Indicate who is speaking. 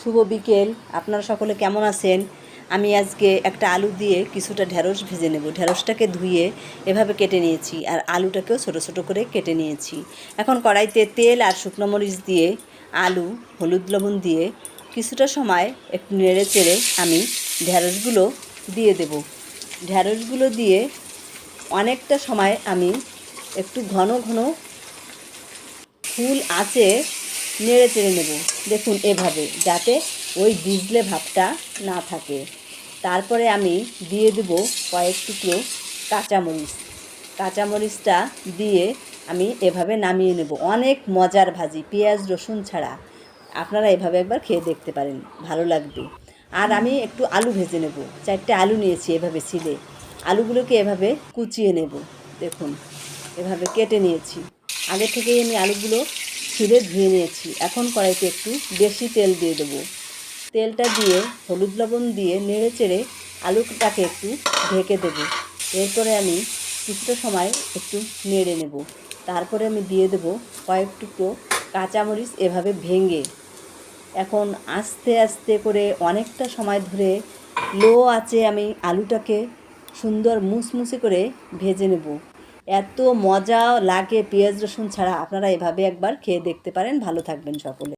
Speaker 1: শুভ বিকেল। আপনারা সকলে কেমন আছেন? আমি আজকে একটা আলু দিয়ে কিছুটা ঢেঁড়স ভেজে নেব। ঢেঁড়সটাকে ধুয়ে এভাবে কেটে নিয়েছি, আর আলুটাকেও ছোটো ছোটো করে কেটে নিয়েছি। এখন কড়াইতে তেল আর শুকনো মরিচ দিয়ে আলু, হলুদ লবণ দিয়ে কিছুটা সময় একটু নেড়ে চেড়ে আমি ঢেঁড়সগুলো দিয়ে দেব। ঢেঁড়সগুলো দিয়ে অনেকটা সময় আমি একটু ঘন ঘন ফুল আঁচে নেড়ে চেড়ে নেব। দেখুন এভাবে, যাতে ওই ভিজলে ভাবটা না থাকে। তারপরে আমি দিয়ে দেব কয়েক টুকরো কাঁচামরিচ। কাঁচামরিচটা দিয়ে আমি এভাবে নামিয়ে নেব। অনেক মজার ভাজি, পেঁয়াজ রসুন ছাড়া। আপনারা এভাবে একবার খেয়ে দেখতে পারেন, ভালো লাগবে। আর আমি একটু আলু ভেজে নেব। 4টে আলু নিয়েছি এভাবে ছিলে। আলুগুলোকে এভাবে কুচিয়ে নেব। দেখুন এভাবে কেটে নিয়েছি। আগে থেকেই আমি আলুগুলো ছিলে ধুয়ে নিয়েছি। এখন কড়াইতে একটু বেশি তেল দিয়ে দেবো। তেলটা দিয়ে হলুদ লবণ দিয়ে নেড়ে চেড়ে আলুটাকে একটু ঢেকে দেব। এরপরে আমি কিছুটা সময় একটু নেড়ে নেব। তারপরে আমি দিয়ে দেব কয়েক টুকরো কাঁচামরিচ এভাবে ভেঙে। এখন আস্তে আস্তে করে অনেকটা সময় ধরে লো আঁচে আমি আলুটাকে সুন্দর মুসমুসে করে ভেজে নেব। এত মজা লাগে পেঁয়াজ রসুন ছাড়া। আপনারা এভাবে একবার খেয়ে দেখতে পারেন। ভালো থাকবেন সকলে।